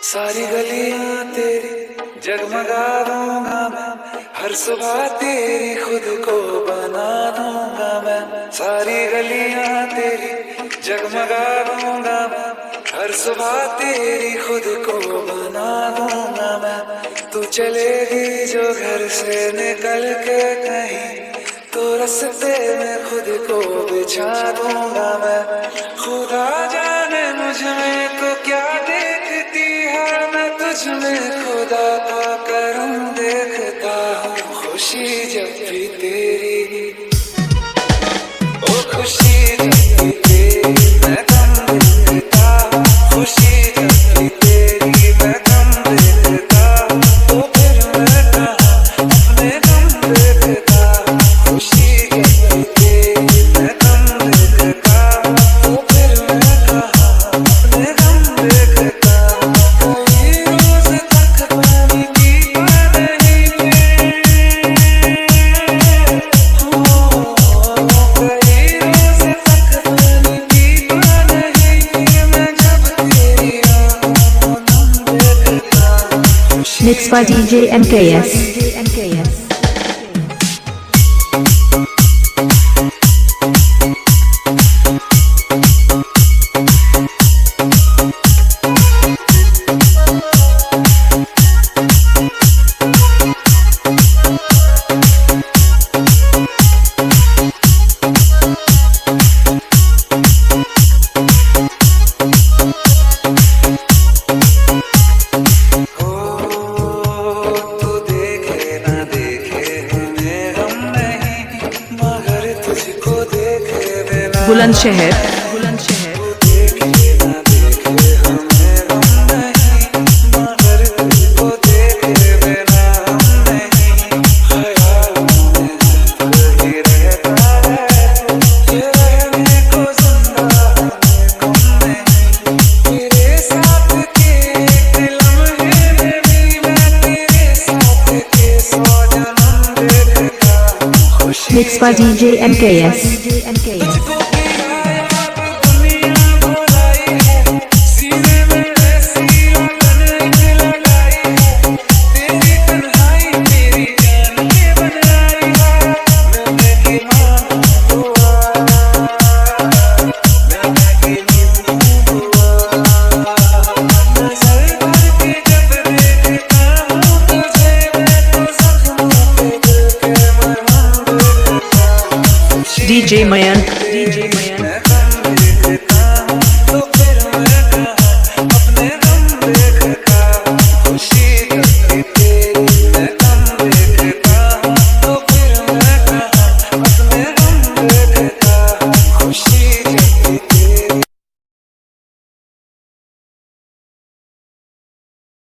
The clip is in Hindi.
सारी गलियां तेरी जगमगा दूंगा मैं, हर सुबह तेरी खुद को बना दूंगा मैं। सारी गलियां तेरी जगमगा दूंगा मैं, हर सुबह तेरी खुद को बना दूंगा मैं। तू चलेगी जो घर से निकल के कहीं, तो रास्ते में खुद को बिछा दूंगा मैं। खुदा जाने मुझ में तो क्या देखती है, मैं तुझ में खुदा का करम देखता हूँ। खुशी जब भी तेरी, ओ खुशी जब भी तेरी मैं गम देखता हूँ। खुशी जब भी तेरी मैं गम देखता हूँ, तो फिर मैं कहाँ अपने गम देखता हूँ। खुशी जब भी तेरी मैं गम देखता हूँ, तो फिर मैं कहाँ अपने गम देखता हूँ। कई रोज तक पानी पीता नहीं मैं, कई रोज तक पानी पीता नहीं मैं, जब तेरी आँखों को नम देखता हूँ। Mixed by DJ MKS. Bulandshahr Mixed by DJ MKS. DJ Mayank.